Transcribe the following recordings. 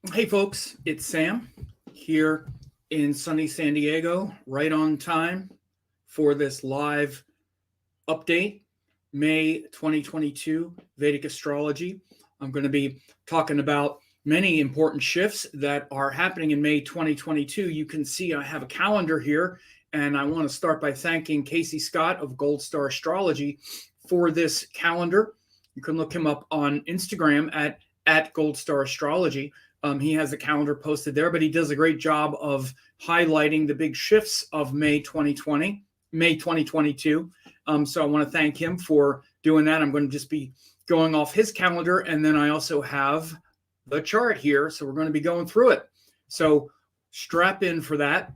Hey folks, it's Sam here in sunny San Diego, right on time for this live update, May 2022 Vedic astrology. I'm going to be talking about many important shifts that are happening in May 2022. You can see I have a calendar here, and I want to start by thanking Casey Scott of Gold Star Astrology for this calendar. You can look him up on Instagram at Gold Star Astrology. He has a calendar posted there, but he does a great job of highlighting the big shifts of May 2022. So I want to thank him for doing that. I'm going to just be going off his calendar, and then I also have the chart here, so we're going to be going through it. So strap in for that.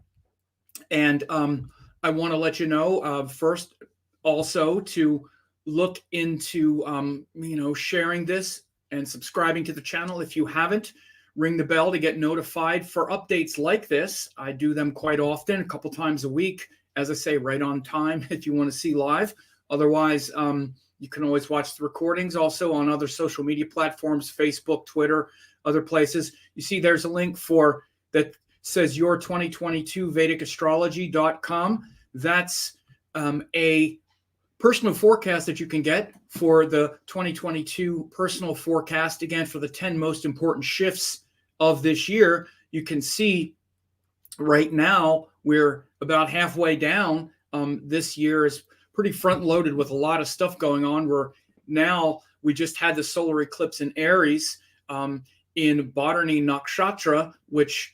And I want to let you know first also to look into sharing this and subscribing to the channel if you haven't. Ring the bell to get notified for updates like this. I do them quite often, a couple times a week. As I say, right on time if you want to see live. Otherwise, you can always watch the recordings also on other social media platforms, Facebook, Twitter, other places. You see there's a link for that says your2022vedicastrology.com. That's a personal forecast that you can get for the 2022 personal forecast, again, for the 10 most important shifts of this year. You can see right now we're about halfway down. This year is pretty front loaded with a lot of stuff going on. We just had the solar eclipse in Aries in Bharani Nakshatra, which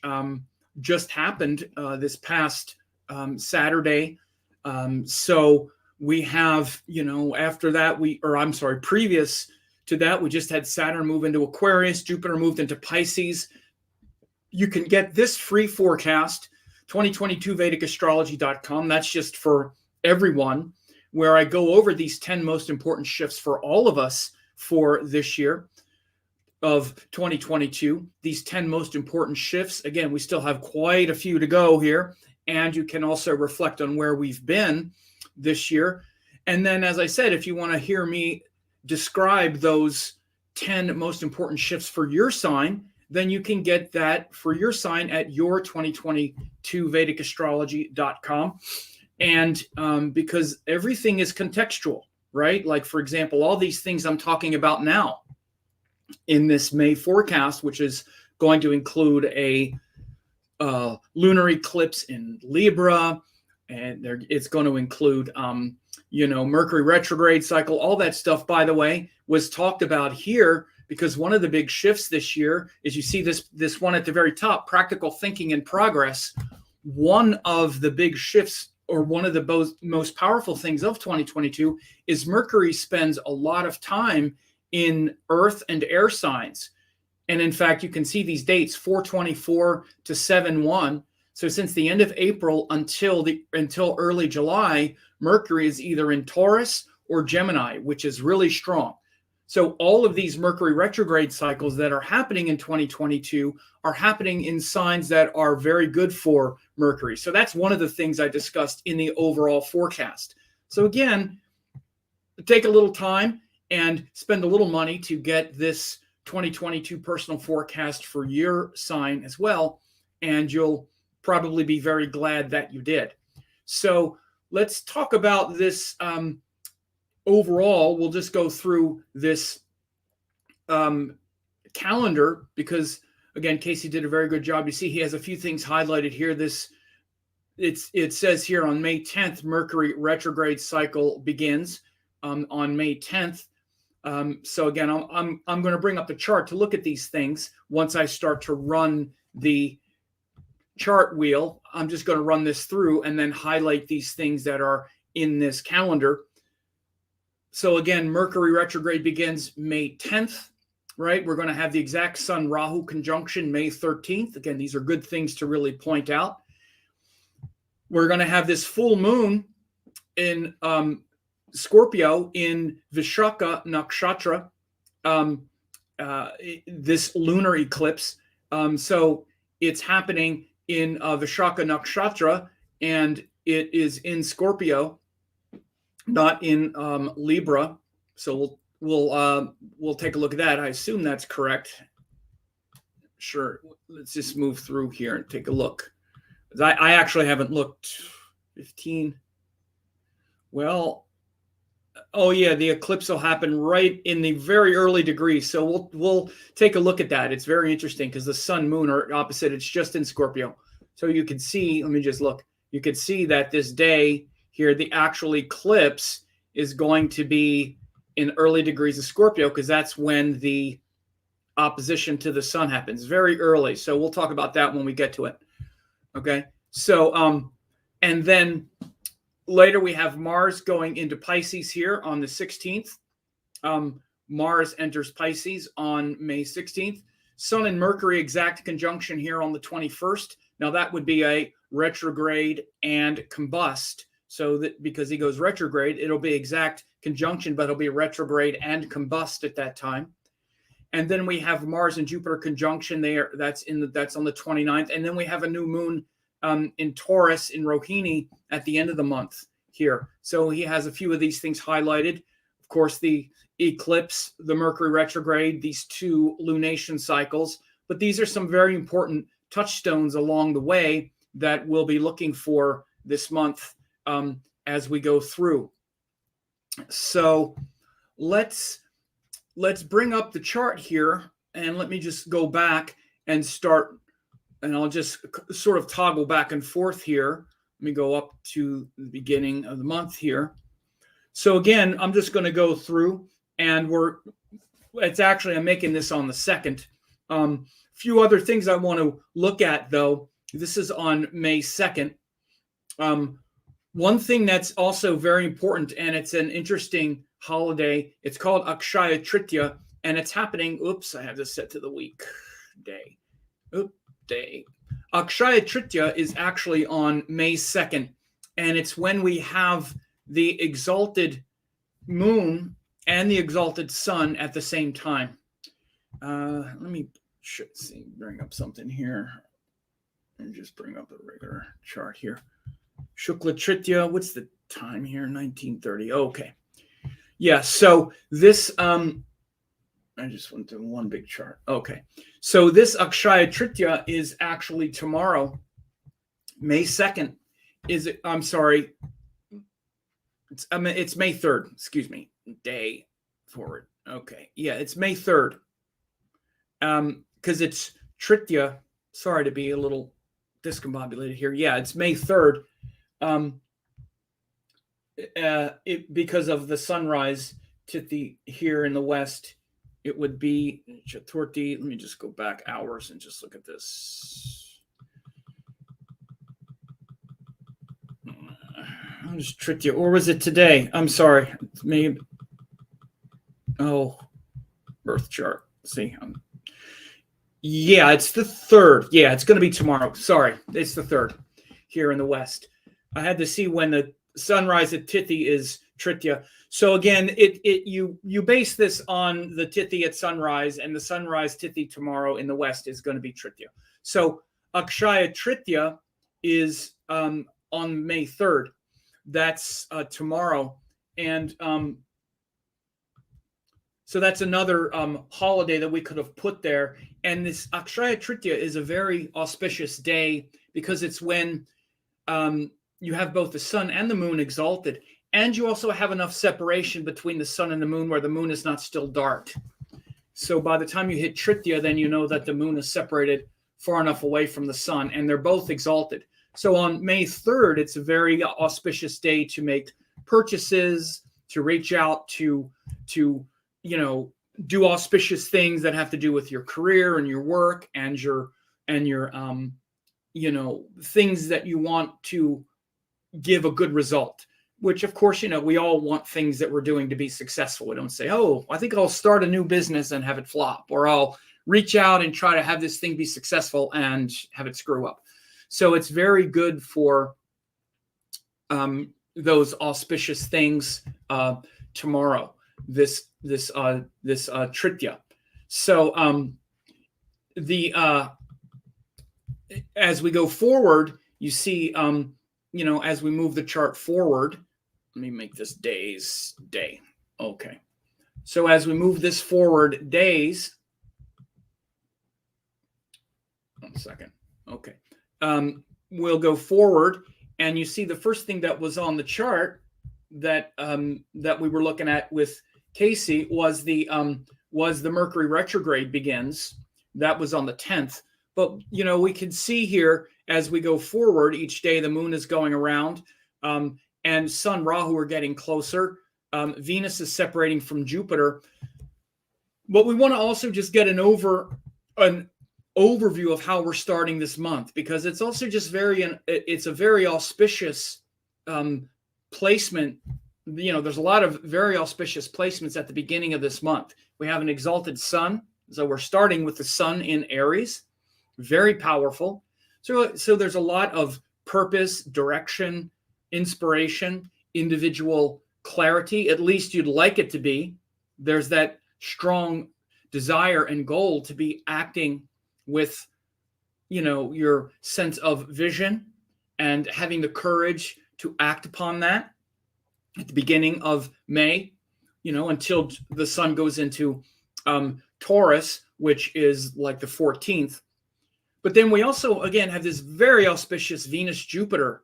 just happened this past Saturday. So we have, after that, previous to that, we just had Saturn move into Aquarius, Jupiter moved into Pisces. You can get this free forecast, 2022vedicastrology.com. That's just for everyone, where I go over these 10 most important shifts for all of us for this year of 2022. These 10 most important shifts. Again, we still have quite a few to go here, and you can also reflect on where we've been this year. And then, as I said, if you want to hear me describe those 10 most important shifts for your sign, then you can get that for your sign at your2022vedicastrology.com. And because everything is contextual, right? Like, for example, all these things I'm talking about now in this May forecast, which is going to include a lunar eclipse in Libra, and it's going to include, Mercury retrograde cycle. All that stuff, by the way, was talked about here because one of the big shifts this year is, you see this one at the very top, practical thinking in progress. One of the big shifts, or one of the most powerful things of 2022, is Mercury spends a lot of time in earth and air signs. And in fact, you can see these dates, 4/24 to 7/1. So since the end of April until early July, Mercury is either in Taurus or Gemini, which is really strong. So all of these Mercury retrograde cycles that are happening in 2022 are happening in signs that are very good for Mercury. So that's one of the things I discussed in the overall forecast. So again, take a little time and spend a little money to get this 2022 personal forecast for your sign as well, and you'll probably be very glad that you did. So let's talk about this overall. We'll just go through this calendar because, again, Casey did a very good job. You see he has a few things highlighted here. It says here on May 10th, Mercury retrograde cycle begins on May 10th. So again, I'm going to bring up the chart to look at these things once I start to run the chart wheel. I'm just going to run this through and then highlight these things that are in this calendar. So again, Mercury retrograde begins May 10th, right? We're going to have the exact Sun-Rahu conjunction May 13th. Again, these are good things to really point out. We're going to have this full moon in Scorpio in Vishaka Nakshatra, this lunar eclipse. So it's happening in Vishaka Nakshatra, and it is in Scorpio, not in Libra. So we'll take a look at that. I assume that's correct. sure. Let's just move through here and take a look. I actually haven't looked. 15. Well, oh yeah, the eclipse will happen right in the very early degrees. So we'll take a look at that. It's very interesting because the sun moon are opposite. It's just in Scorpio. So you can see, let me just look. You can see that this day here, the actual eclipse is going to be in early degrees of Scorpio because that's when the opposition to the sun happens, very early. So we'll talk about that when we get to it. Okay. So and then later we have Mars going into Pisces here on the 16th. Mars enters Pisces on May 16th. Sun and Mercury exact conjunction here on the 21st. Now that would be a retrograde and combust. So that because he goes retrograde, it'll be exact conjunction, but it'll be retrograde and combust at that time. And then we have Mars and Jupiter conjunction there. That's on the 29th. And then we have a new moon in Taurus in Rohini at the end of the month here. So he has a few of these things highlighted. Of course, the eclipse, the Mercury retrograde, these two lunation cycles. But these are some very important touchstones along the way that we'll be looking for this month as we go through. So let's bring up the chart here, and let me just go back and start, and I'll just sort of toggle back and forth here. Let me go up to the beginning of the month here. So again, I'm just going to go through, and I'm making this on the 2nd. Few other things I want to look at, though. This is on May 2nd. One thing that's also very important, and it's an interesting holiday. It's called Akshaya Tritiya, and it's happening. Oops, I have this set to the week day. Day. Akshaya Tritiya is actually on May 2nd, and it's when we have the exalted moon and the exalted sun at the same time. Let me bring up something here and just bring up a regular chart here. Shukla Tritiya, what's the time here? 1930. Okay. Yeah, so this, I just went to one big chart. Okay. So this Akshaya Tritiya is actually tomorrow, May 2nd. I'm sorry. It's May 3rd. Excuse me. Day forward. Okay. Yeah, it's May 3rd. Because it's Tritiya. Sorry to be a little discombobulated here. Yeah, it's May 3rd. Because of the sunrise Tithi here in the west, it would be Chaturthi. Let me just go back hours and just look at this. Just Tritiya, or was it today? I'm sorry. Maybe. Oh, birth chart. See, yeah, it's the 3rd. Yeah, it's going to be tomorrow. Sorry, it's the 3rd here in the west. I had to see when the sunrise at Tithi is Tritiya. So again, you base this on the Tithi at sunrise, and the sunrise Tithi tomorrow in the west is going to be Tritiya. So Akshaya Tritiya is on May 3rd. That's tomorrow, and so that's another holiday that we could have put there. And this Akshaya Tritiya is a very auspicious day because it's when you have both the sun and the moon exalted, and you also have enough separation between the sun and the moon where the moon is not still dark. So by the time you hit Tritiya, then you know that the moon is separated far enough away from the sun, and they're both exalted. So on May 3rd, it's a very auspicious day to make purchases, to reach out, to do auspicious things that have to do with your career and your work and your things that you want to give a good result, which of course, we all want things that we're doing to be successful. We don't say, oh, I think I'll start a new business and have it flop, or I'll reach out and try to have this thing be successful and have it screw up. So it's very good for those auspicious things tomorrow, this Tritiya. So as we go forward, you see, as we move the chart forward, let me make this day. Okay. So as we move this forward days, 1 second. Okay. We'll go forward, and you see the first thing that was on the chart that that we were looking at with Casey was the Mercury retrograde begins. That was on the 10th. But we can see here as we go forward each day, the moon is going around, and Sun-Rahu are getting closer. Venus is separating from Jupiter. But we want to also just get an overview of how we're starting this month, because it's also just it's a very auspicious placement. There's a lot of very auspicious placements at the beginning of this month. We have an exalted sun, so we're starting with the sun in Aries, very powerful. So there's a lot of purpose, direction, inspiration, individual clarity. At least you'd like it to be. There's that strong desire and goal to be acting with your sense of vision and having the courage to act upon that at the beginning of May, until the sun goes into Taurus, which is like the 14th. But then we also, again, have this very auspicious Venus-Jupiter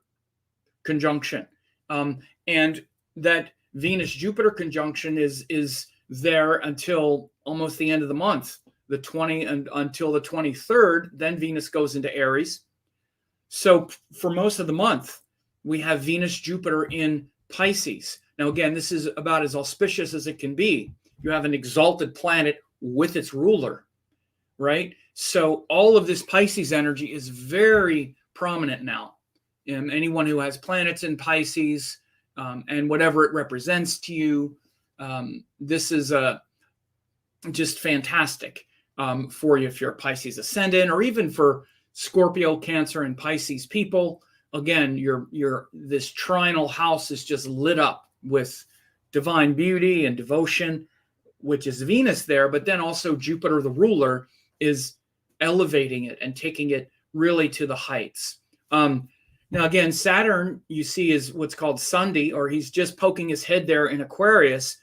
conjunction. And that Venus-Jupiter conjunction is there until almost the end of the month, the 20 and until the 23rd. Then Venus goes into Aries. So for most of the month, we have Venus-Jupiter in Pisces. Now, again, this is about as auspicious as it can be. You have an exalted planet with its ruler, right? So all of this Pisces energy is very prominent now. Anyone who has planets in Pisces and whatever it represents to you, this is just fantastic for you if you're a Pisces ascendant, or even for Scorpio, Cancer, and Pisces people. Again, this trinal house is just lit up with divine beauty and devotion, which is Venus there, but then also Jupiter, the ruler, is elevating it and taking it really to the heights. Now, again, Saturn, you see, is what's called Sunday, or he's just poking his head there in Aquarius.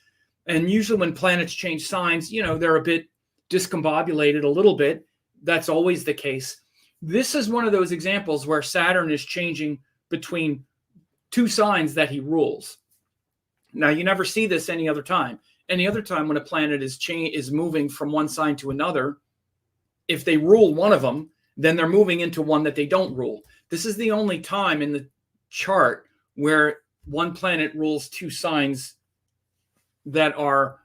And usually when planets change signs, they're a bit discombobulated a little bit. That's always the case. This is one of those examples where Saturn is changing between two signs that he rules. Now, you never see this any other time. Any other time when a planet is moving from one sign to another, if they rule one of them, then they're moving into one that they don't rule. This is the only time in the chart where one planet rules two signs that are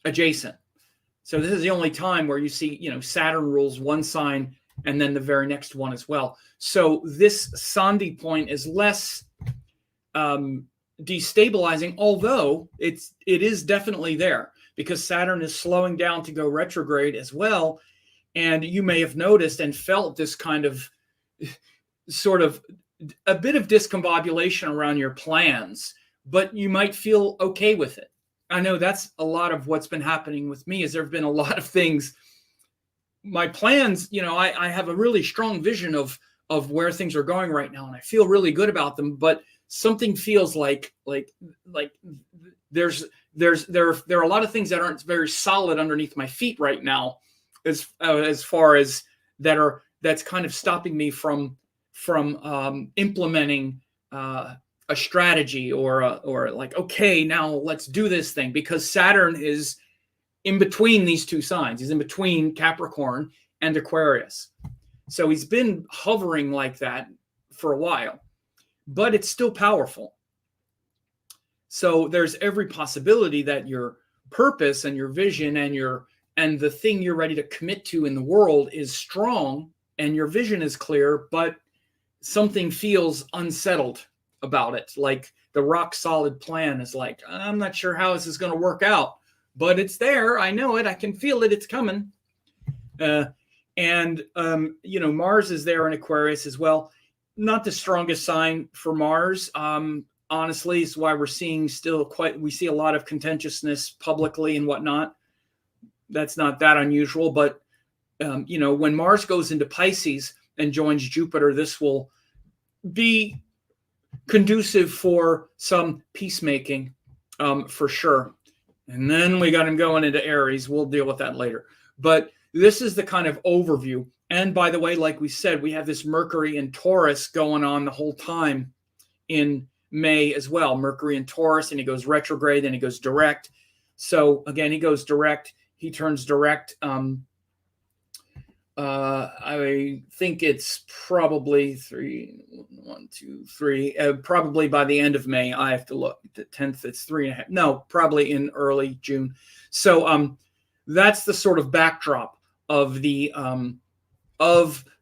adjacent. So this is the only time where you see, Saturn rules one sign and then the very next one as well. So this Sandhi point is less destabilizing, although it is definitely there, because Saturn is slowing down to go retrograde as well. And you may have noticed and felt this kind of sort of a bit of discombobulation around your plans, but you might feel okay with it. I know that's a lot of what's been happening with me. Is there have been a lot of things, my plans, I have a really strong vision of where things are going right now, and I feel really good about them, but something feels like there are a lot of things that aren't very solid underneath my feet right now, as far as that's kind of stopping me from implementing a strategy or like, okay, now let's do this thing, because Saturn is in between these two signs. He's in between Capricorn and Aquarius. So he's been hovering like that for a while, but it's still powerful. So there's every possibility that your purpose and your vision and the thing you're ready to commit to in the world is strong and your vision is clear, but something feels unsettled about it. Like the rock solid plan is like, I'm not sure how this is going to work out, but it's there. I know it. I can feel it. It's coming. Mars is there in Aquarius as well. Not the strongest sign for Mars. Honestly, it's why we're seeing we see a lot of contentiousness publicly and whatnot. That's not that unusual, but when Mars goes into Pisces and joins Jupiter, this will be conducive for some peacemaking, for sure. And then we got him going into Aries. We'll deal with that later. But this is the kind of overview. And by the way, like we said, we have this Mercury in Taurus going on the whole time in May as well. Mercury in Taurus, and he goes retrograde, then he goes direct. So again, he goes direct. He turns direct. I think it's probably probably by the end of May. I have to look. The 10th, it's 3.5. No, probably in early June. So that's the sort of backdrop of the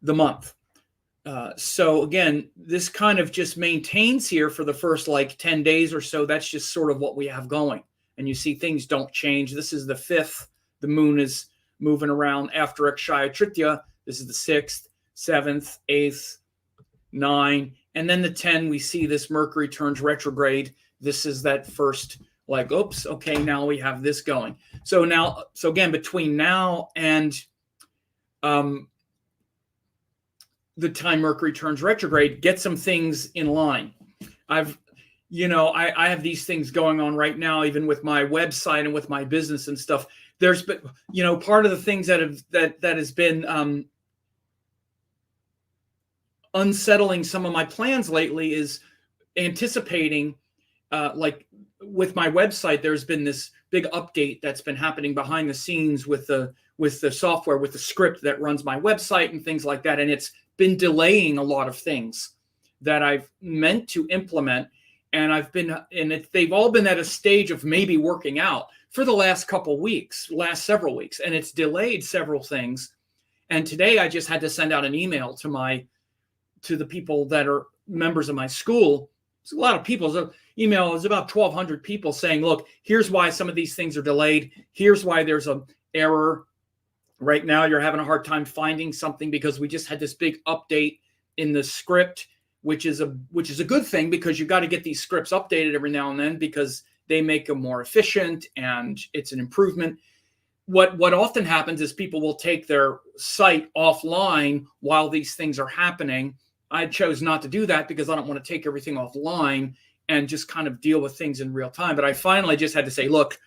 month. So again, this kind of just maintains here for the first like 10 days or so. That's just sort of what we have going. And you see things don't change. This is the 5th. The moon is moving around after Akshaya Tritiya. This is the 6th, 7th, 8th, 9. And then the 10, we see this Mercury turns retrograde. This is that first, like, oops, okay, now we have this going. So again, between now and the time Mercury turns retrograde, get some things in line. I have these things going on right now, even with my website and with my business and stuff. There's been, part of the things that has been unsettling some of my plans lately is anticipating, like with my website, there's been this big update that's been happening behind the scenes with the software, with the script that runs my website and things like that. And it's been delaying a lot of things that I've meant to implement. And they've all been at a stage of maybe working out for the last several weeks. And it's delayed several things. And today I just had to send out an email to the people that are members of my school. It's a lot of people. The email is about 1,200 people saying, look, here's why some of these things are delayed. Here's why there's an error. Right now, you're having a hard time finding something because we just had this big update in the script, which is a good thing because you got to get these scripts updated every now and then because they make them more efficient and it's an improvement. What often happens is people will take their site offline while these things are happening. I chose not to do that because I don't want to take everything offline and just kind of deal with things in real time. But I finally just had to say, look,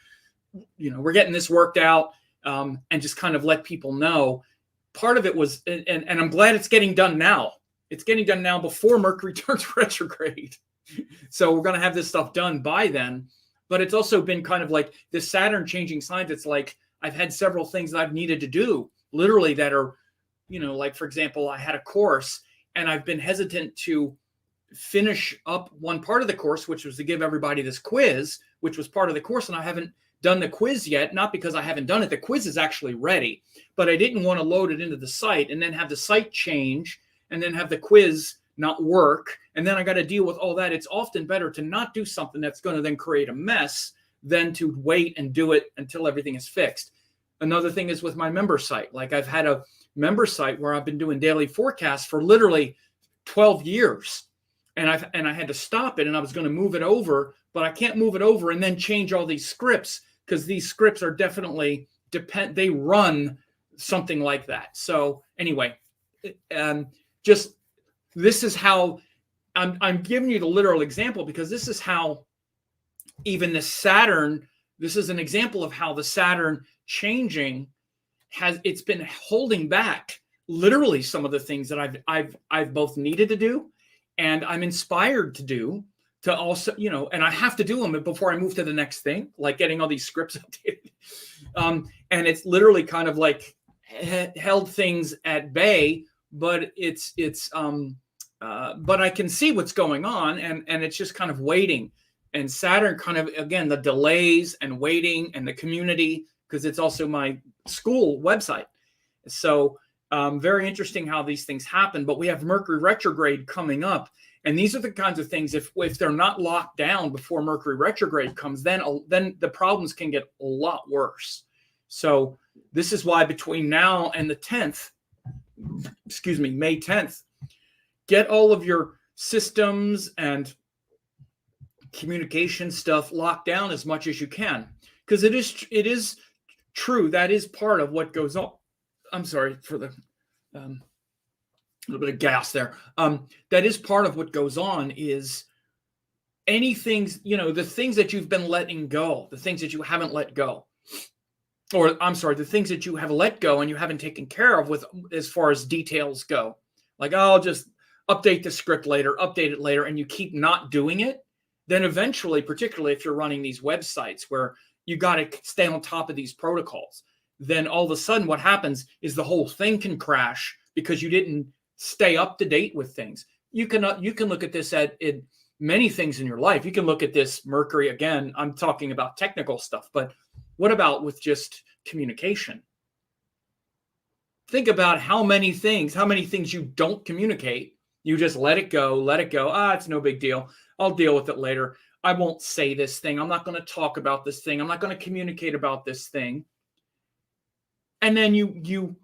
we're getting this worked out, and just kind of let people know. Part of it was, and I'm glad it's getting done now. It's getting done now before Mercury turns retrograde. So we're going to have this stuff done by then. But it's also been kind of like this Saturn changing signs. It's like I've had several things that I've needed to do, literally, that are, like, for example, I had a course and I've been hesitant to finish up one part of the course, which was to give everybody this quiz, which was part of the course. And I haven't done the quiz yet, not because I haven't done it. The quiz is actually ready, but I didn't want to load it into the site and then have the site change and then have the quiz not work. And then I got to deal with all that. It's often better to not do something that's going to then create a mess than to wait and do it until everything is fixed. Another thing is with my member site. Like, I've had a member site where I've been doing daily forecasts for literally 12 years. And I had to stop it, and I was going to move it over, but I can't move it over and then change all these scripts because these scripts are definitely they run something like that. So anyway, just this is how I'm giving you the literal example because this is how even the Saturn, this is an example of how the Saturn changing it's been holding back literally some of the things that I've both needed to do and I'm inspired to do, to also, and I have to do them before I move to the next thing, like getting all these scripts updated. And it's literally kind of like held things at bay, but but I can see what's going on and it's just kind of waiting. And Saturn kind of, again, the delays and waiting and the community, because it's also my school website. So very interesting how these things happen. But we have Mercury retrograde coming up. And these are the kinds of things, if they're not locked down before Mercury retrograde comes, then the problems can get a lot worse. So this is why between now and the 10th, May 10th, get all of your systems and communication stuff locked down as much as you can, because it is true. That is part of what goes on. I'm sorry for the little bit of gas there. That is part of what goes on is the things that you've been letting go, the things that you haven't let go. or I'm sorry, the things that you have let go and you haven't taken care of with as far as details go. Like, oh, I'll just update the script later, update it later, and you keep not doing it, then eventually, particularly if you're running these websites where you got to stay on top of these protocols, then all of a sudden what happens is the whole thing can crash because you didn't stay up to date with things. You can look at this at many things in your life. You can look at this Mercury again. I'm talking about technical stuff, but what about with just communication? Think about how many things you don't communicate. You just let it go. It's no big deal. I'll deal with it later. I won't say this thing. I'm not going to talk about this thing. I'm not going to communicate about this thing. And then you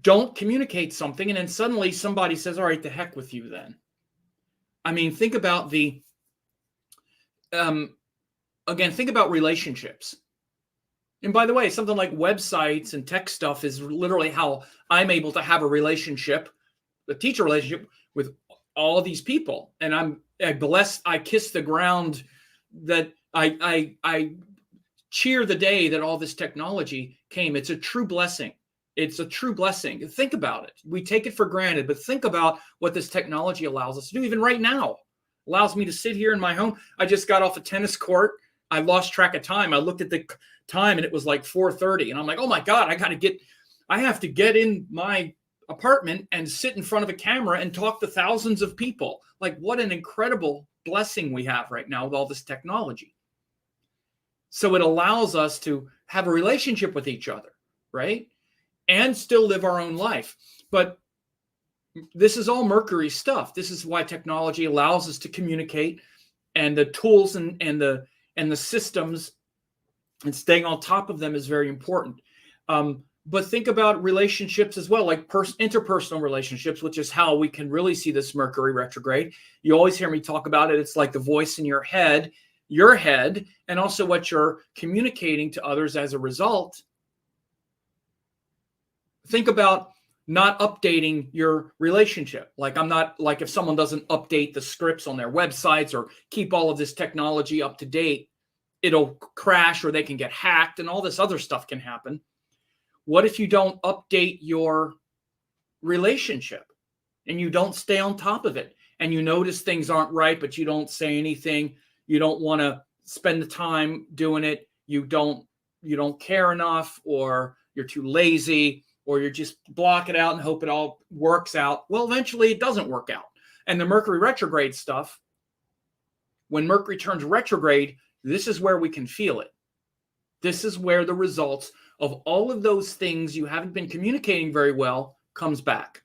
don't communicate something, and then suddenly somebody says, all right, the heck with you then. I mean, think about think about relationships. And by the way, something like websites and tech stuff is literally how I'm able to have a relationship, a teacher relationship with all these people. And I'm blessed. I kiss the ground that I cheer the day that all this technology came. It's a true blessing. It's a true blessing. Think about it. We take it for granted, but think about what this technology allows us to do. Even right now, allows me to sit here in my home. I just got off a tennis court. I lost track of time. I looked at the time and it was like 4:30, and I'm like, oh my God, I have to get in my apartment and sit in front of a camera and talk to thousands of people. Like, what an incredible blessing we have right now with all this technology. So it allows us to have a relationship with each other, right? And still live our own life. But this is all Mercury stuff. This is why technology allows us to communicate, and the tools and the systems and staying on top of them is very important. But think about relationships as well, like interpersonal relationships, which is how we can really see this Mercury retrograde. You always hear me talk about it. It's like the voice in your head, and also what you're communicating to others as a result. Think about not updating your relationship. Like, if someone doesn't update the scripts on their websites or keep all of this technology up to date, it'll crash, or they can get hacked, and all this other stuff can happen. What if you don't update your relationship and you don't stay on top of it, and you notice things aren't right, but you don't say anything? You don't want to spend the time doing it. You don't care enough, or you're too lazy, or you just block it out and hope it all works out. Well, eventually it doesn't work out. And the Mercury retrograde stuff, when Mercury turns retrograde, this is where we can feel it. This is where the results of all of those things you haven't been communicating very well comes back.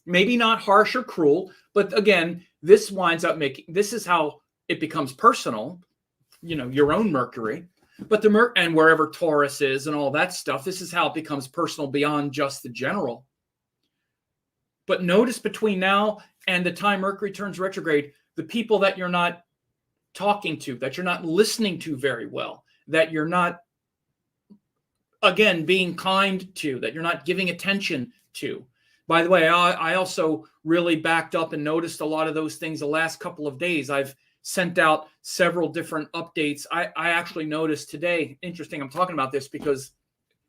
Maybe not harsh or cruel, but again, this is how it becomes personal, your own Mercury. But and wherever Taurus is and all that stuff, this is how it becomes personal beyond just the general. But notice between now and the time Mercury turns retrograde, the people that you're not talking to, that you're not listening to very well, that you're not, again, being kind to, that you're not giving attention to. By the way, I also really backed up and noticed a lot of those things the last couple of days. I've sent out several different updates. I actually noticed today, interesting, I'm talking about this because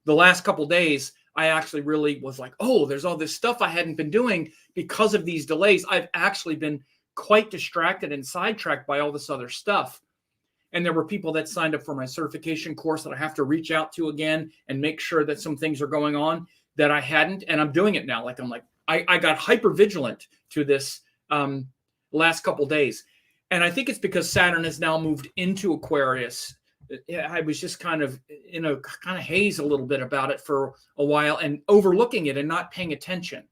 the last couple of days, I actually really was like, oh, there's all this stuff I hadn't been doing because of these delays. I've actually been quite distracted and sidetracked by all this other stuff. And there were people that signed up for my certification course that I have to reach out to again and make sure that some things are going on that I hadn't. And I'm doing it now. I got hyper vigilant to this last couple of days. And I think it's because Saturn has now moved into Aquarius. I was just kind of in a kind of haze a little bit about it for a while and overlooking it and not paying attention.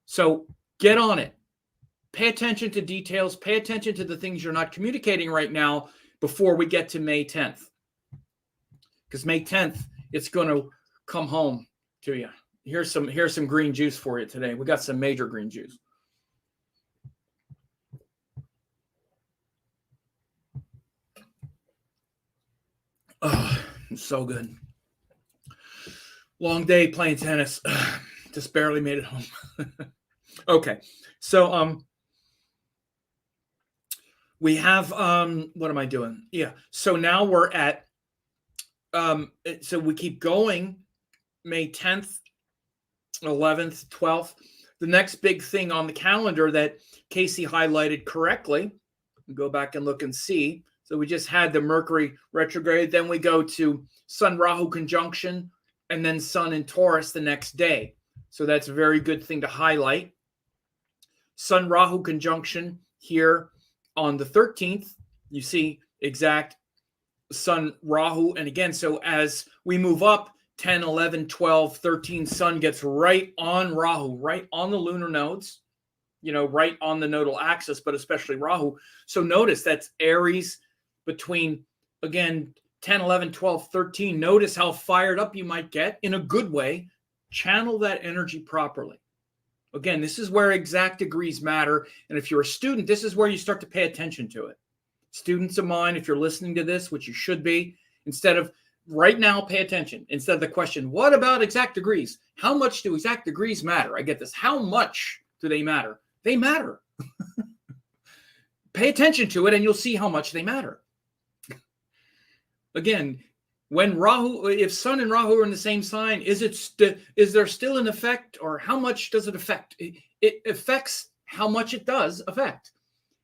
So get on it. Pay attention to details. Pay attention to the things you're not communicating right now before we get to May 10th. Because May 10th, it's going to come home to you. Here's some green juice for you today. We got some major green juice. Oh, it's so good. Long day playing tennis. Just barely made it home. Okay. So we have what am I doing? Yeah. So now we're at so we keep going. May 10th, 11th, 12th. The next big thing on the calendar that Casey highlighted correctly, go back and look and see. So we just had the Mercury retrograde. Then we go to Sun-Rahu conjunction and then Sun in Taurus the next day. So that's a very good thing to highlight. Sun-Rahu conjunction here on the 13th. You see exact Sun-Rahu. And again, so as we move up, 10, 11, 12, 13, Sun gets right on Rahu, right on the lunar nodes, right on the nodal axis, but especially Rahu. So notice that's Aries between, again, 10, 11, 12, 13. Notice how fired up you might get in a good way. Channel that energy properly. Again, this is where exact degrees matter. And if you're a student, this is where you start to pay attention to it. Students of mine, if you're listening to this, which you should be, instead of right now, pay attention. Instead of the question, what about exact degrees? How much do exact degrees matter? I get this. How much do they matter? They matter. Pay attention to it and you'll see how much they matter. Again, when Rahu, if Sun and Rahu are in the same sign, is there still an effect, or how much does it affect? It affects how much it does affect.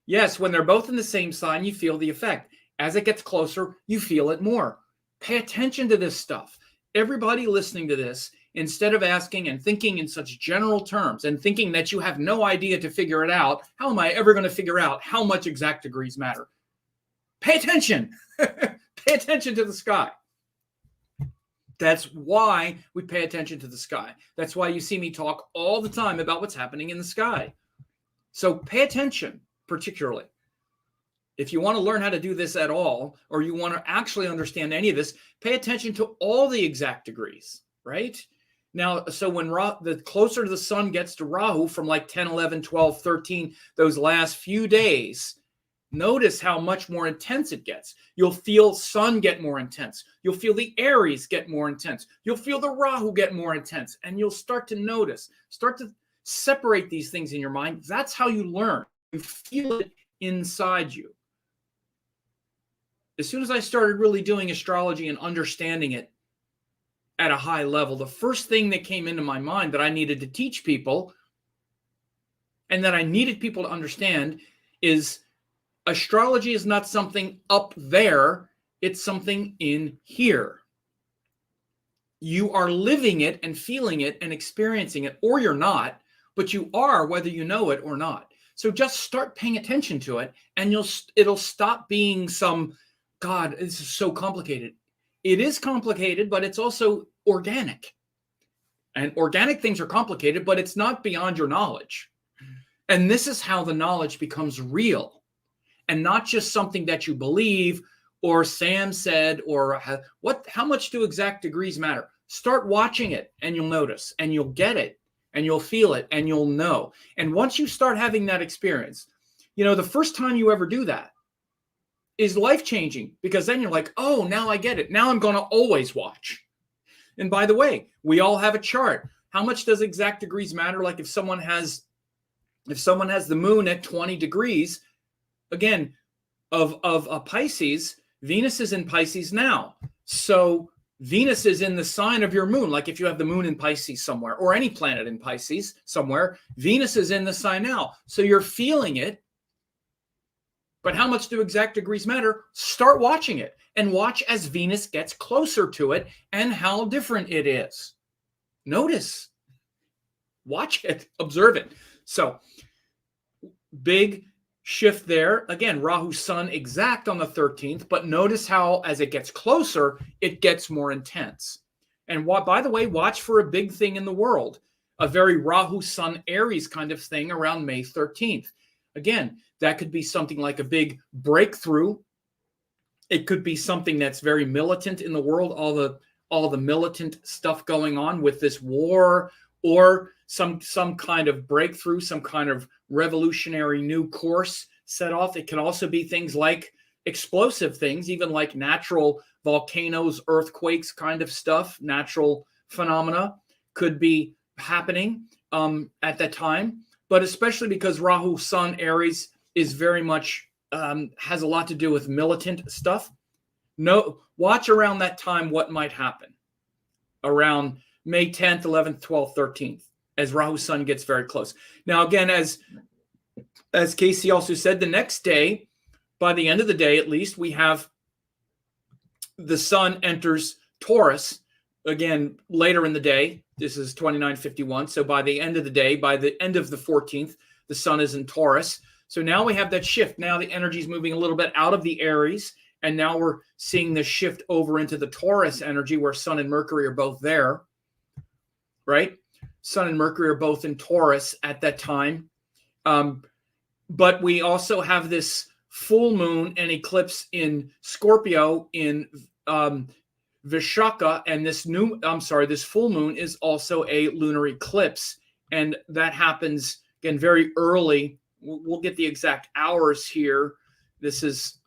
Yes, when they're both in the same sign, you feel the effect. As it gets closer, you feel it more. Pay attention to this stuff. Everybody listening to this, instead of asking and thinking in such general terms and thinking that you have no idea to figure it out, how am I ever going to figure out how much exact degrees matter? Pay attention. Pay attention to the sky. That's why we pay attention to the sky. That's why you see me talk all the time about what's happening in the sky. So pay attention, particularly. If you want to learn how to do this at all, or you want to actually understand any of this, pay attention to all the exact degrees, right? Now, so when the closer to the sun gets to Rahu from like 10, 11, 12, 13, those last few days, notice how much more intense it gets. You'll feel Sun get more intense. You'll feel the Aries get more intense. You'll feel the Rahu get more intense. And you'll start to notice, start to separate these things in your mind. That's how you learn. You feel it inside you. As soon as I started really doing astrology and understanding it at a high level, the first thing that came into my mind that I needed to teach people and that I needed people to understand is astrology is not something up there. It's something in here. You are living it and feeling it and experiencing it, or you're not, but you are whether you know it or not. So just start paying attention to it and it'll stop being some, God, this is so complicated. It is complicated, but it's also organic. And organic things are complicated, but it's not beyond your knowledge. And this is how the knowledge becomes real and not just something that you believe or Sam said or how much do exact degrees matter? Start watching it and you'll notice and you'll get it and you'll feel it and you'll know. And once you start having that experience, the first time you ever do that is life-changing, because then you're like, oh, now I get it. Now I'm going to always watch. And by the way, we all have a chart. How much does exact degrees matter? Like if someone has the moon at 20 degrees, again, of a Pisces, Venus is in Pisces now. So Venus is in the sign of your moon. Like if you have the moon in Pisces somewhere or any planet in Pisces somewhere, Venus is in the sign now. So you're feeling it. But how much do exact degrees matter? Start watching it and watch as Venus gets closer to it and how different it is. Notice, watch it, observe it. So big shift there. Again, Rahu Sun exact on the 13th, but notice how as it gets closer, it gets more intense. And by the way, watch for a big thing in the world, a very Rahu Sun Aries kind of thing around May 13th. Again, that could be something like a big breakthrough. It could be something that's very militant in the world, all the militant stuff going on with this war, or some kind of breakthrough, some kind of revolutionary new course set off. It can also be things like explosive things, even like natural volcanoes, earthquakes kind of stuff, natural phenomena could be happening at that time. But especially because Rahu Sun Aries is very much has a lot to do with militant stuff. No, watch around that time what might happen around May 10th, 11th, 12th, 13th, as Rahu Sun gets very close. Now, again, as Casey also said, the next day, by the end of the day at least, we have the Sun enters Taurus again later in the day. This is 29:51. So by the end of the day, by the end of the 14th, the Sun is in Taurus. So now we have that shift. Now the energy is moving a little bit out of the Aries, and now we're seeing the shift over into the Taurus energy where Sun and Mercury are both there, right? Sun and Mercury are both in Taurus at that time. But we also have this full moon and eclipse in Scorpio in Vishaka, and this full moon is also a lunar eclipse, and that happens again very early. We'll get the exact hours here. This is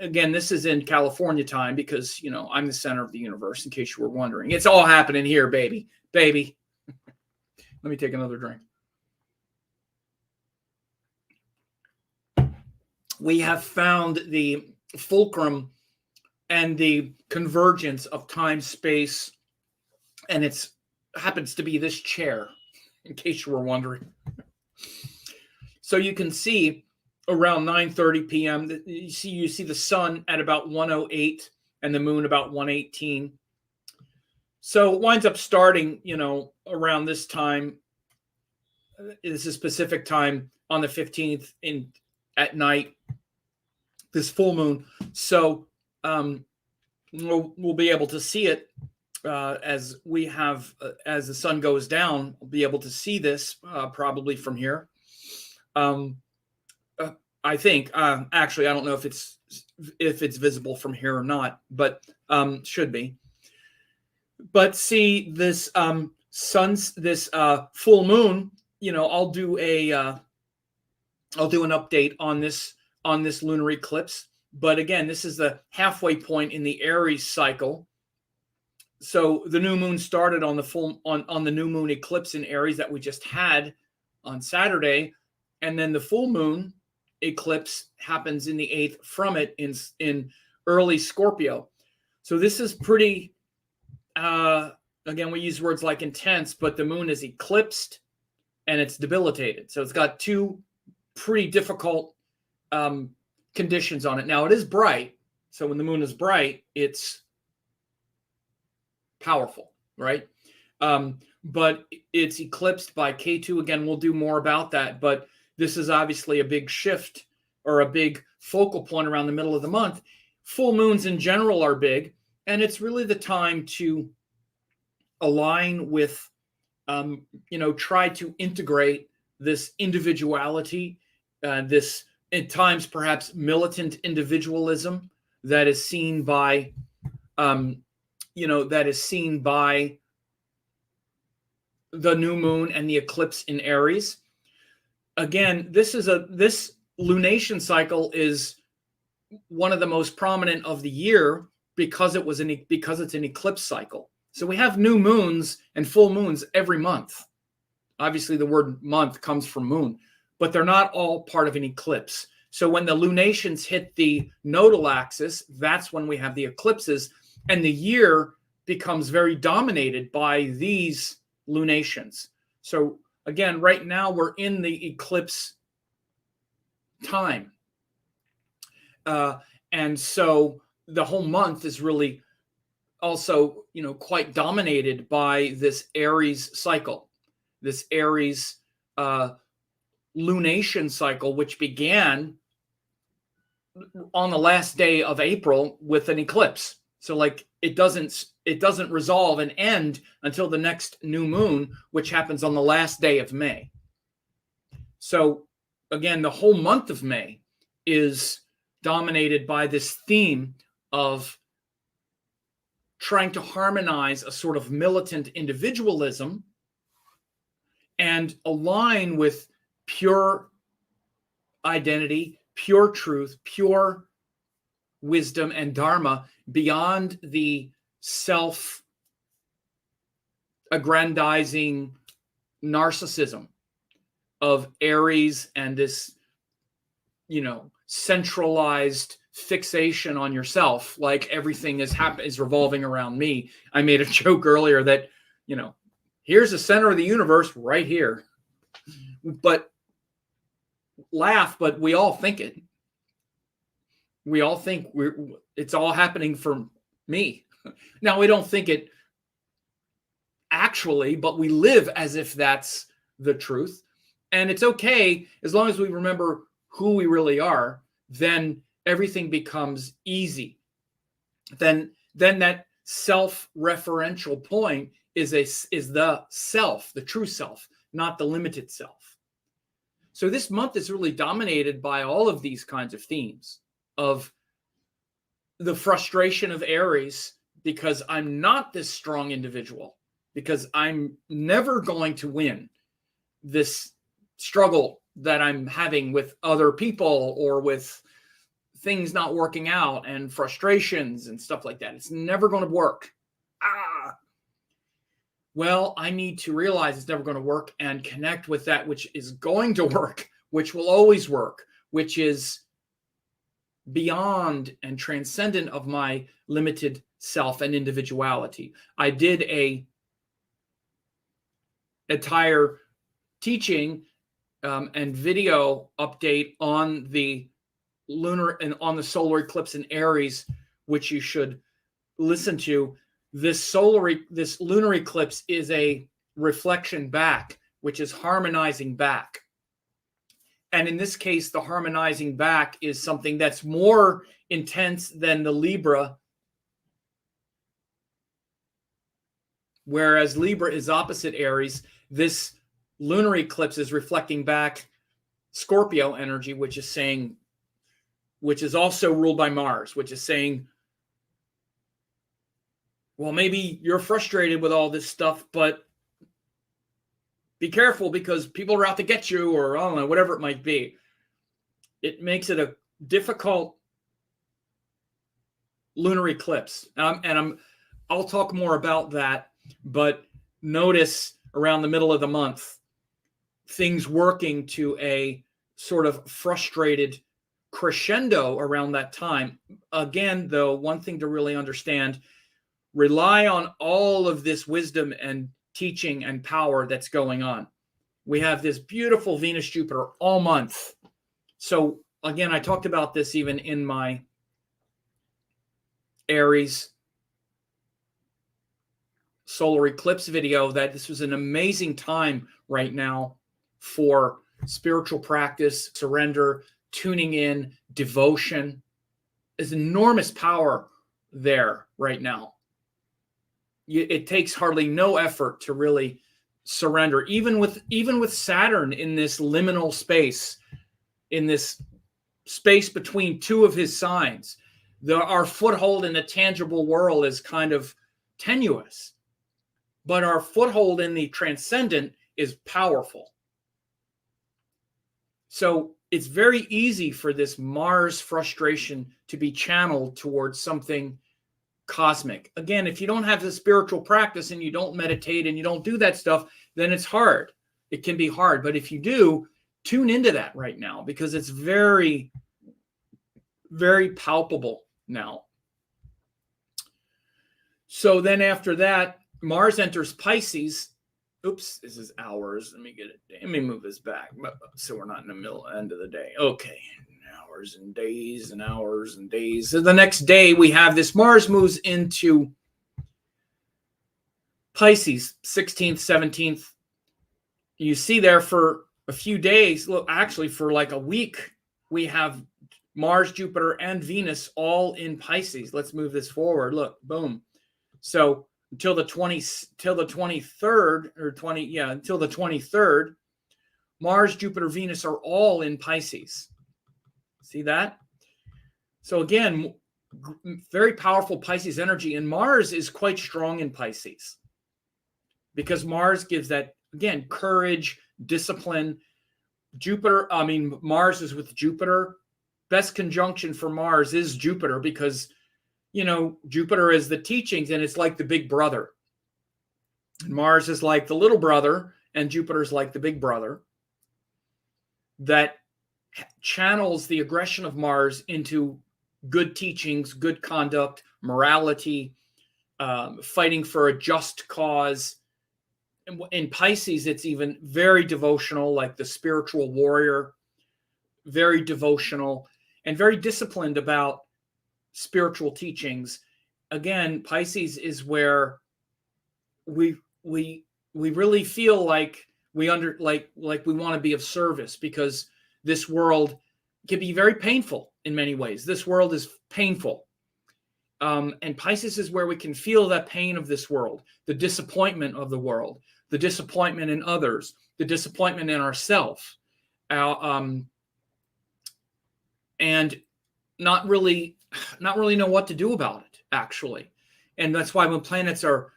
in California time because, I'm the center of the universe, in case you were wondering. It's all happening here, baby. Let me take another drink. We have found the fulcrum and the convergence of time, space, and it happens to be this chair, in case you were wondering. So you can see around 9:30 p.m. You see the Sun at about 1:08 and the Moon about 1:18. So it winds up starting, around this time. This is Pacific time on the 15th at night. This full moon. So we'll be able to see it as the sun goes down. We'll be able to see this probably from here. I think actually I don't know if it's visible from here or not, but should be. But see this full moon. I'll do an update on this lunar eclipse. But again, this is the halfway point in the Aries cycle. So the new moon started on the new moon eclipse in Aries that we just had on Saturday, and then the full moon eclipse happens in the 8th from it in early Scorpio. So this is pretty. Again, we use words like intense, but the moon is eclipsed and it's debilitated. So it's got two pretty difficult conditions on it. Now it is bright. So when the moon is bright, it's powerful, right? But it's eclipsed by K2. Again, we'll do more about that. But this is obviously a big shift or a big focal point around the middle of the month. Full moons in general are big. And it's really the time to align with, try to integrate this individuality, this at times perhaps militant individualism that is seen by, the new moon and the eclipse in Aries. Again, this lunation cycle is one of the most prominent of the year because it's an eclipse cycle. So we have new moons and full moons every month. Obviously, the word month comes from moon, but they're not all part of an eclipse. So when the lunations hit the nodal axis, that's when we have the eclipses, and the year becomes very dominated by these lunations. So again, right now we're in the eclipse time. And so the whole month is really also, quite dominated by this Aries cycle, this Aries lunation cycle, which began on the last day of April with an eclipse. So it doesn't resolve and end until the next new moon, which happens on the last day of May. So again, the whole month of May is dominated by this theme of trying to harmonize a sort of militant individualism and align with pure identity, pure truth, pure wisdom and dharma beyond the self-aggrandizing narcissism of Aries and this, centralized fixation on yourself, like everything is revolving around me. I made a joke earlier that, here's the center of the universe right here. But we all think it. We all think it's all happening for me. Now, we don't think it actually, but we live as if that's the truth. And it's okay as long as we remember who we really are, then everything becomes easy. Then that self-referential point is the self, the true self, not the limited self. So this month is really dominated by all of these kinds of themes of the frustration of Aries because I'm not this strong individual, because I'm never going to win this struggle that I'm having with other people or with things not working out and frustrations and stuff like that. It's never going to work. Well, I need to realize it's never going to work and connect with that which is going to work, which will always work, which is beyond and transcendent of my limited self and individuality. I did a entire teaching and video update on the lunar and on the solar eclipse in Aries, which you should listen to. This lunar eclipse is a reflection back, which is harmonizing back. And in this case, the harmonizing back is something that's more intense than the Libra, whereas Libra is opposite Aries. This lunar eclipse is reflecting back Scorpio energy, which is also ruled by Mars, which is saying, well, maybe you're frustrated with all this stuff, but be careful because people are out to get you, or I don't know, whatever it might be. It makes it a difficult lunar eclipse. I'll talk more about that, but notice around the middle of the month, things working to a sort of frustrated crescendo around that time. Again, though, one thing to really understand, rely on all of this wisdom and teaching and power that's going on. We have this beautiful Venus-Jupiter all month. So again, I talked about this even in my Aries solar eclipse video, that this was an amazing time right now for spiritual practice, surrender, tuning in, devotion. There's enormous power there right now. It takes hardly no effort to really surrender, even with Saturn in this liminal space, in this space between two of his signs. Our foothold in the tangible world is kind of tenuous, but our foothold in the transcendent is powerful. So it's very easy for this Mars frustration to be channeled towards something cosmic. Again, if you don't have the spiritual practice and you don't meditate and you don't do that stuff, then it's hard. It can be hard. But if you do, tune into that right now, because it's very, very palpable now. So then after that, Mars enters Pisces. Oops, this is hours. Let me move this back so we're not in the end of the day. Okay. Hours and days and hours and days. So the next day we have this Mars moves into Pisces, 16th, 17th. You see there for a few days, look, actually for like a week, we have Mars, Jupiter, and Venus all in Pisces. Let's move this forward. Look, boom. So until the 23rd, Mars, Jupiter, Venus are all in Pisces. See that? So again, very powerful Pisces energy, and Mars is quite strong in Pisces because Mars gives that, again, courage, discipline. Mars is with Jupiter. Best conjunction for Mars is Jupiter because, Jupiter is the teachings and it's like the big brother. Mars is like the little brother and Jupiter is like the big brother that channels the aggression of Mars into good teachings, good conduct, morality, fighting for a just cause. In Pisces, it's even very devotional, like the spiritual warrior, very devotional and very disciplined about spiritual teachings. Again, Pisces is where we really feel like we like we want to be of service, because this world can be very painful in many ways. This world is painful. And Pisces is where we can feel that pain of this world, the disappointment of the world, the disappointment in others, the disappointment in ourselves, and not really know what to do about it, actually. And that's why when planets are,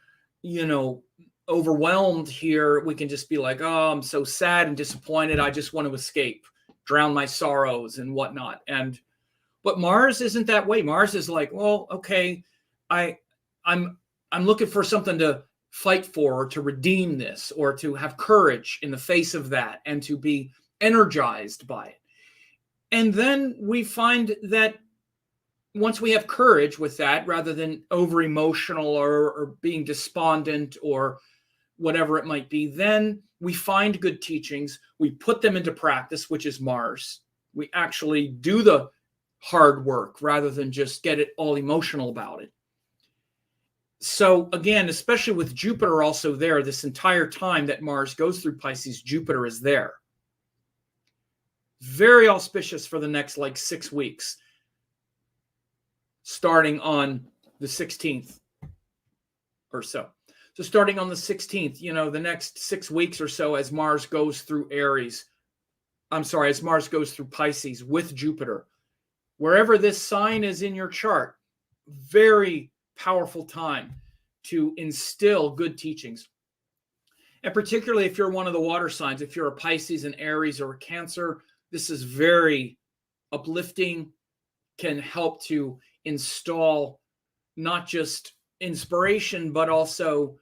overwhelmed here, we can just be like, oh, I'm so sad and disappointed. I just want to escape, drown my sorrows and whatnot. But Mars isn't that way. Mars is like, well, okay, I'm looking for something to fight for, or to redeem this, or to have courage in the face of that, and to be energized by it. And then we find that once we have courage with that, rather than over emotional or being despondent or whatever it might be, then we find good teachings, we put them into practice, which is Mars. We actually do the hard work rather than just get it all emotional about it. So again, especially with Jupiter also there, this entire time that Mars goes through Pisces, Jupiter is there. Very auspicious for the next 6 weeks, starting on the 16th or so. So starting on the 16th, the next 6 weeks or so, as Mars goes through as Mars goes through Pisces with Jupiter, wherever this sign is in your chart, very powerful time to instill good teachings. And particularly if you're one of the water signs, if you're a Pisces, an Aries, or a Cancer, this is very uplifting, can help to install not just inspiration, but also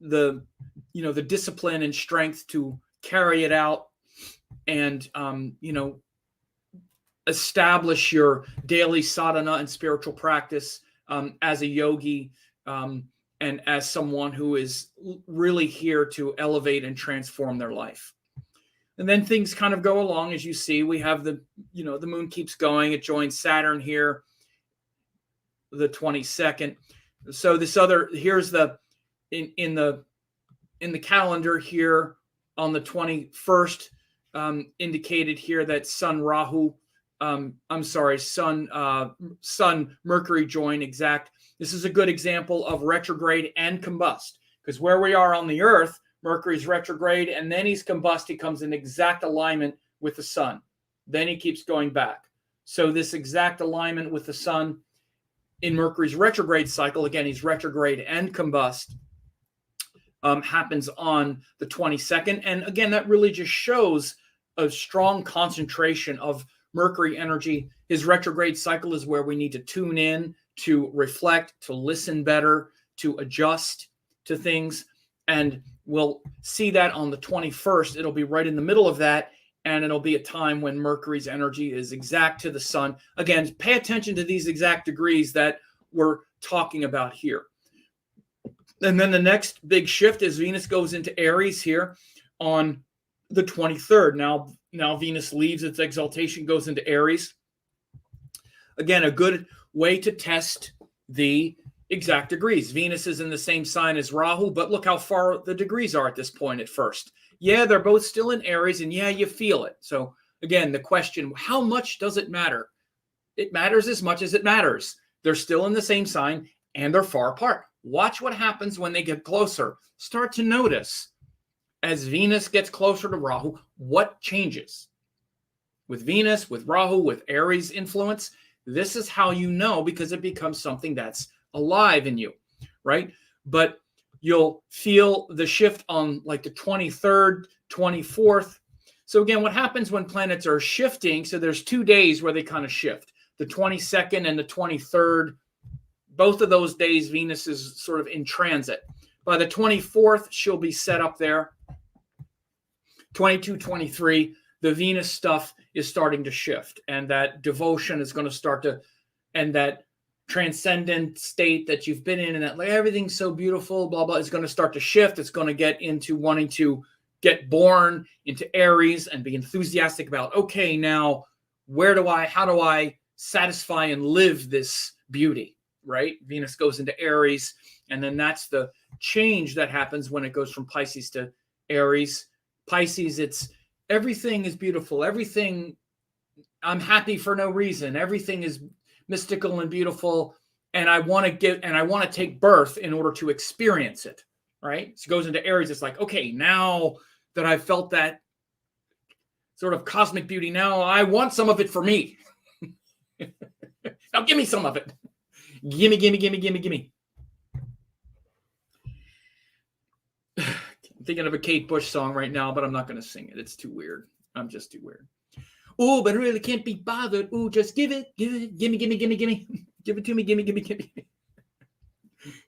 the discipline and strength to carry it out, and establish your daily sadhana and spiritual practice as a yogi, and as someone who is really here to elevate and transform their life. And then things kind of go along. As you see, we have the moon keeps going. It joins Saturn here, the 22nd. So here's in the calendar here on the 21st, indicated here that Sun-Rahu, Sun-Mercury join exact. This is a good example of retrograde and combust, because where we are on the Earth, Mercury's retrograde, and then he's combust. He comes in exact alignment with the Sun. Then he keeps going back. So this exact alignment with the Sun in Mercury's retrograde cycle, again, he's retrograde and combust, happens on the 22nd. And again, that really just shows a strong concentration of Mercury energy. His retrograde cycle is where we need to tune in, to reflect, to listen better, to adjust to things. And we'll see that on the 21st. It'll be right in the middle of that. And it'll be a time when Mercury's energy is exact to the Sun. Again, pay attention to these exact degrees that we're talking about here. And then the next big shift is Venus goes into Aries here on the 23rd. Now Venus leaves its exaltation, goes into Aries. Again, a good way to test the exact degrees. Venus is in the same sign as Rahu, but look how far the degrees are at this point at first. Yeah, they're both still in Aries, and yeah, you feel it. So again, the question, how much does it matter? It matters as much as it matters. They're still in the same sign, and they're far apart. Watch what happens when they get closer. Start to notice, as Venus gets closer to Rahu, what changes. With Venus, with Rahu, with Aries influence, this is how you know, because it becomes something that's alive in you, right? But you'll feel the shift on the 23rd, 24th. So again, what happens when planets are shifting? So there's 2 days where they kind of shift. The 22nd and the 23rd, both of those days, Venus is sort of in transit. By the 24th, she'll be set up there. 22, 23, the Venus stuff is starting to shift, and that devotion is going to start to and that transcendent state that you've been in, and that like everything's so beautiful, blah, blah, is going to start to shift. It's going to get into wanting to get born into Aries and be enthusiastic about, okay, now how do I satisfy and live this beauty, right? Venus goes into Aries, and then that's the change that happens when it goes from Pisces to Aries. Pisces, it's everything is beautiful. Everything, I'm happy for no reason. Everything is mystical and beautiful, and I want to take birth in order to experience it, right? So it goes into Aries. It's like, okay, now that I've felt that sort of cosmic beauty, now I want some of it for me. Now give me some of it. Gimme, gimme, gimme, gimme, gimme. I'm thinking of a Kate Bush song right now, but I'm not going to sing it. It's too weird. I'm just too weird. Oh, but I really can't be bothered. Oh, just give it, gimme, gimme, gimme, gimme. Give it to me, gimme, gimme, gimme.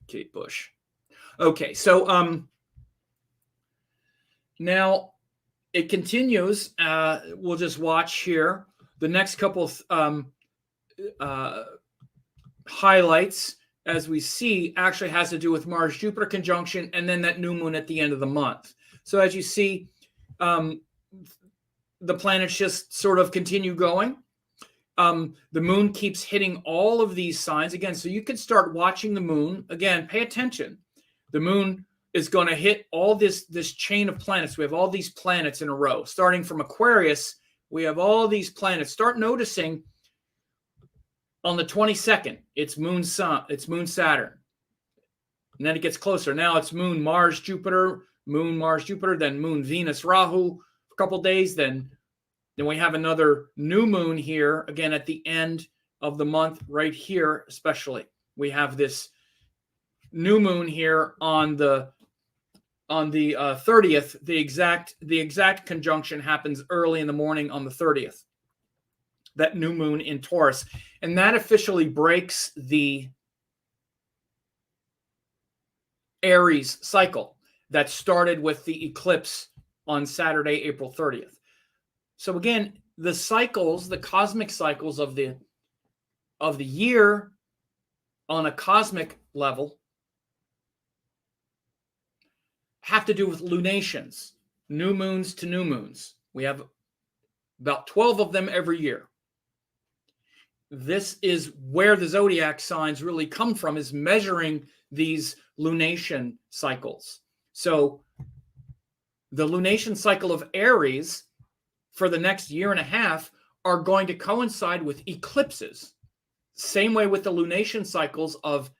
Kate Bush. Okay, so now it continues. We'll just watch here. The next couple highlights, as we see, actually has to do with Mars-Jupiter conjunction and then that new moon at the end of the month. So as you see, the planets just sort of continue going. The moon keeps hitting all of these signs again. So you can start watching the moon. Again, pay attention. The moon is going to hit all this chain of planets. We have all these planets in a row. Starting from Aquarius, we have all these planets. Start noticing on the 22nd, it's moon Saturn. And then it gets closer. Now it's moon Mars Jupiter, then moon Venus Rahu. A couple days, then we have another new moon here again at the end of the month, right here especially. We have this new moon here on the 30th. The exact conjunction happens early in the morning on the 30th. That new moon in Taurus, and that officially breaks the Aries cycle that started with the eclipse on Saturday, April 30th. So again, the cycles, the cosmic cycles of the year on a cosmic level have to do with lunations, new moons to new moons. We have about 12 of them every year. This is where the zodiac signs really come from, is measuring these lunation cycles. So the lunation cycle of Aries for the next year and a half are going to coincide with eclipses. Same way with the lunation cycles of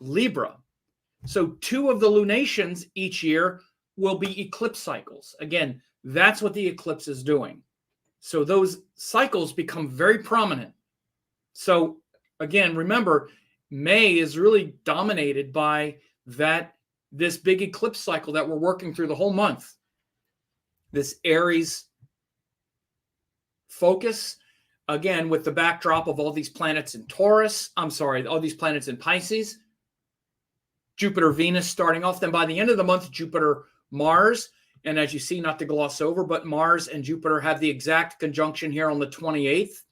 Libra. So 2 of the lunations each year will be eclipse cycles. Again, that's what the eclipse is doing. So those cycles become very prominent. So again, remember, May is really dominated by this big eclipse cycle that we're working through the whole month. This Aries focus, again, with the backdrop of all these planets in Taurus. All these planets in Pisces. Jupiter, Venus starting off. Then by the end of the month, Jupiter, Mars. And as you see, not to gloss over, but Mars and Jupiter have the exact conjunction here on the 28th.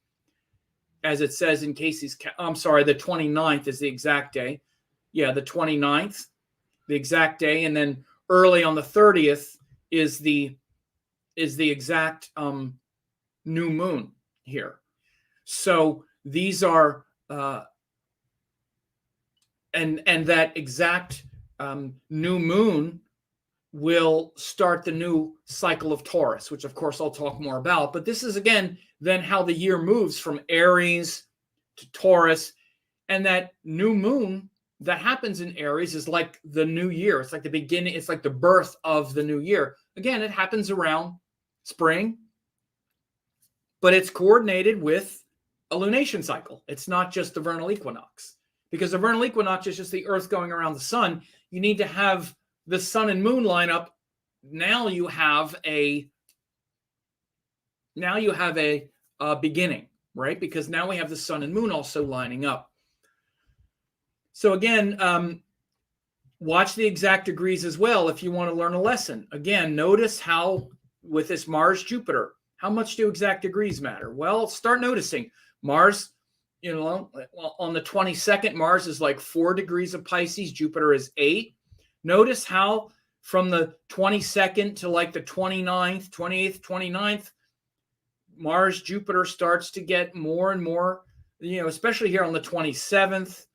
As it says in Casey's, the 29th is the exact day. Yeah, the 29th, the exact day. And then early on the 30th is the exact new moon here. So these are, and that exact new moon will start the new cycle of Taurus, which of course I'll talk more about. But this is, again, then how the year moves from Aries to Taurus. And that new moon that happens in Aries is like the new year. It's like the beginning. It's like the birth of the new year. Again, it happens around spring, but it's coordinated with a lunation cycle. It's not just the vernal equinox, because the vernal equinox is just the Earth going around the sun. You need to have the sun and moon line up. Now you have a beginning, right? Because now we have the sun and moon also lining up. So again, watch the exact degrees as well if you want to learn a lesson. Again, notice how with this Mars Jupiter, how much do exact degrees matter? Well, start noticing Mars well, on the 22nd, Mars is like 4 degrees of Pisces, Jupiter is 8. Notice how from the 22nd to like the 29th, 28th, 29th, Mars, Jupiter starts to get more and more, especially here on the 27th,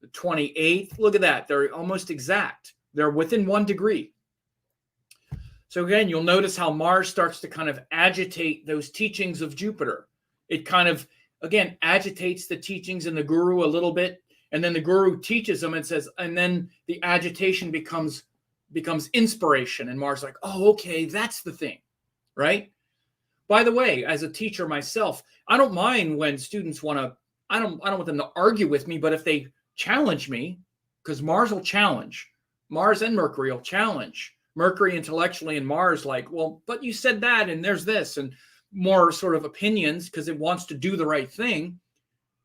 the 28th. Look at that. They're almost exact. They're within 1 degree. So again, you'll notice how Mars starts to kind of agitate those teachings of Jupiter. It kind of, again, agitates the teachings in the guru a little bit. And then the guru teaches them and says, and then the agitation becomes inspiration. And Mars is like, oh, okay, that's the thing, right? By the way, as a teacher myself, I don't mind when students I don't want them to argue with me, but if they challenge me, because Mars will challenge, Mars and Mercury will challenge. Mercury intellectually and Mars like, well, but you said that and there's this, and more sort of opinions because it wants to do the right thing.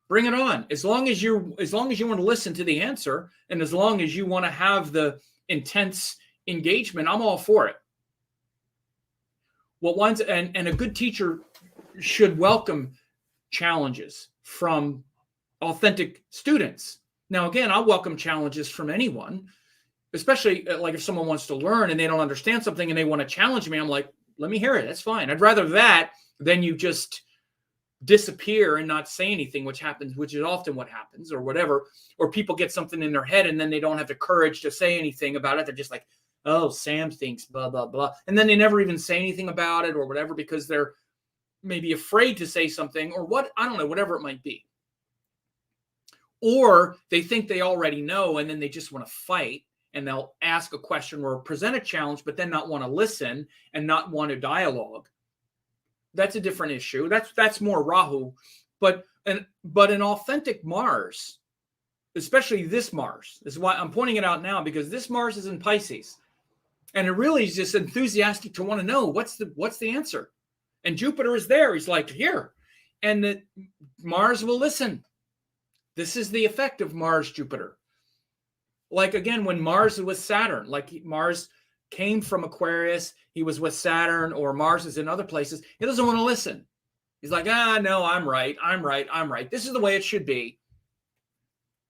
Bring it on. As long as you want to listen to the answer and as long as you want to have the intense engagement, I'm all for it. Well, and a good teacher should welcome challenges from authentic students. Now, again, I'll welcome challenges from anyone, especially like if someone wants to learn and they don't understand something and they want to challenge me. I'm like, let me hear it. That's fine. I'd rather that than you just disappear and not say anything, which is often what happens, or whatever, or people get something in their head and then they don't have the courage to say anything about it. They're just like, oh, Sam thinks blah, blah, blah. And then they never even say anything about it or whatever, because they're maybe afraid to say something or what, I don't know, whatever it might be. Or they think they already know and then they just want to fight and they'll ask a question or present a challenge, but then not want to listen and not want to dialogue. That's a different issue. That's more Rahu. But an authentic Mars, especially this Mars, is why I'm pointing it out now, because this Mars is in Pisces. And it really is just enthusiastic to want to know what's the answer. And Jupiter is there. He's like, here. And Mars will listen. This is the effect of Mars, Jupiter. Like, again, when Mars was with Saturn, like Mars came from Aquarius, he was with Saturn, or Mars is in other places. He doesn't want to listen. He's like, no, I'm right. This is the way it should be.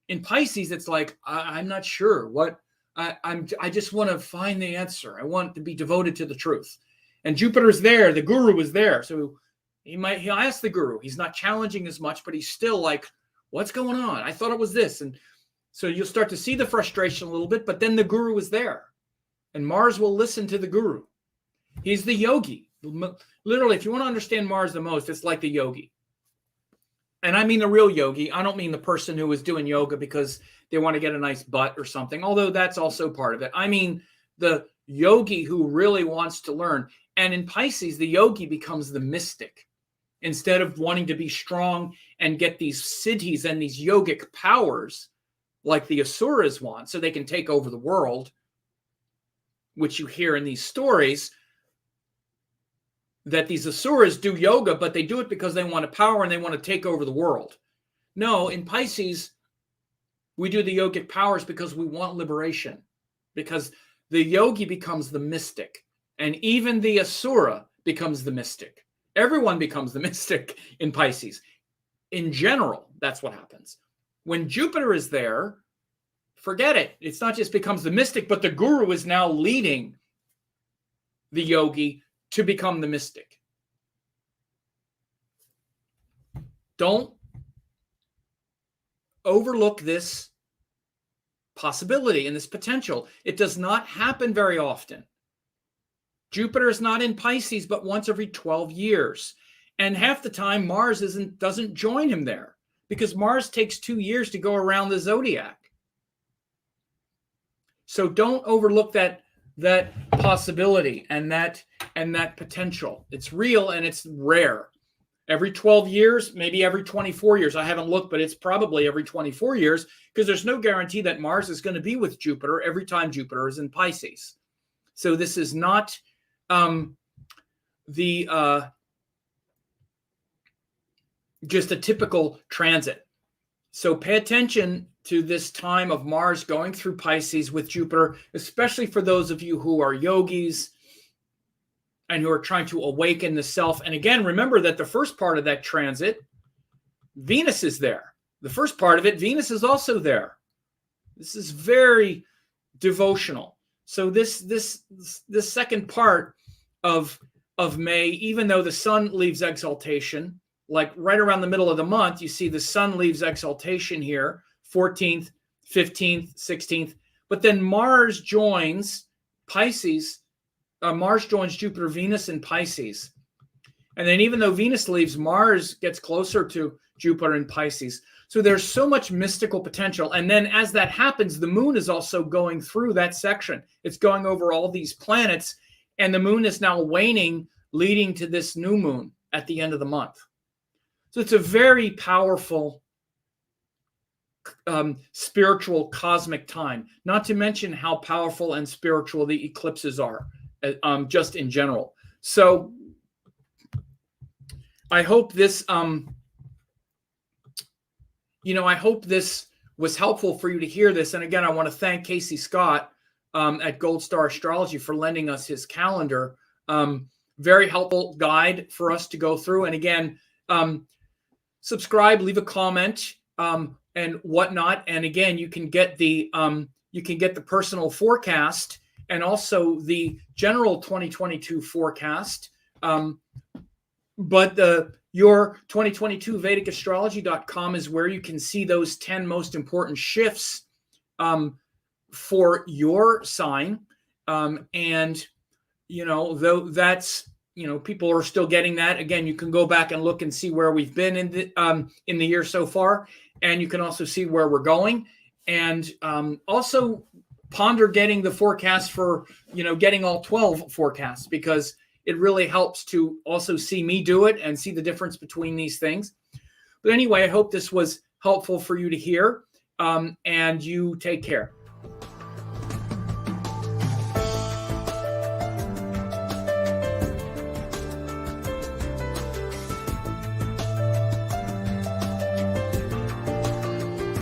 In Pisces, it's like, I'm not sure what. I just want to find the answer. I want to be devoted to the truth. And Jupiter's there. The guru is there. So he'll ask the guru. He's not challenging as much, but he's still like, what's going on? I thought it was this. And so you'll start to see the frustration a little bit, but then the guru is there. And Mars will listen to the guru. He's the yogi. Literally, if you want to understand Mars the most, it's like the yogi. And I mean the real yogi. I don't mean the person who is doing yoga because they want to get a nice butt or something, although that's also part of it. I mean the yogi who really wants to learn. And in Pisces, the yogi becomes the mystic. Instead of wanting to be strong and get these siddhis and these yogic powers like the asuras want so they can take over the world, which you hear in these stories, that these asuras do yoga, but they do it because they want a power and they want to take over the world. No, in Pisces, we do the yogic powers because we want liberation, because the yogi becomes the mystic, and even the asura becomes the mystic. Everyone becomes the mystic in Pisces. In general, that's what happens. When Jupiter is there, forget it. It's not just becomes the mystic, but the guru is now leading the yogi to become the mystic. Don't overlook this possibility and this potential. It does not happen very often. Jupiter is not in Pisces, but once every 12 years. And half the time, Mars doesn't join him there because Mars takes 2 years to go around the zodiac. So don't overlook that possibility and that potential. It's real and it's rare. Every 12 years, maybe every 24 years. I haven't looked, but it's probably every 24 years because there's no guarantee that Mars is going to be with Jupiter every time Jupiter is in Pisces. So this is not just a typical transit. So pay attention to this time of Mars going through Pisces with Jupiter, especially for those of you who are yogis and who are trying to awaken the self. And again, remember that the first part of that transit Venus is there. The first part of it, Venus is also there. This is very devotional. So this second part of May, even though the sun leaves exaltation, like right around the middle of the month, you see the sun leaves exaltation here, 14th, 15th, 16th, but then Mars joins Pisces. Mars joins Jupiter, Venus in Pisces. And then even though Venus leaves, Mars gets closer to Jupiter in Pisces. So there's so much mystical potential. And then as that happens, the moon is also going through that section. It's going over all these planets, and the moon is now waning, leading to this new moon at the end of the month. So it's a very powerful spiritual cosmic time, not to mention how powerful and spiritual the eclipses are just in general. So I hope this, I hope this was helpful for you to hear this. And again, I want to thank Casey Scott at Gold Star Astrology for lending us his calendar. Very helpful guide for us to go through. And again, subscribe, leave a comment, and whatnot. And again, you can get the personal forecast and also the general 2022 forecast. But your 2022 VedicAstrology.com is where you can see those 10 most important shifts for your sign. And, though that's, people are still getting that. Again, you can go back and look and see where we've been in the year so far. And you can also see where we're going. And also ponder getting the forecast for, getting all 12 forecasts, because it really helps to also see me do it and see the difference between these things. But anyway, I hope this was helpful for you to hear, and you take care.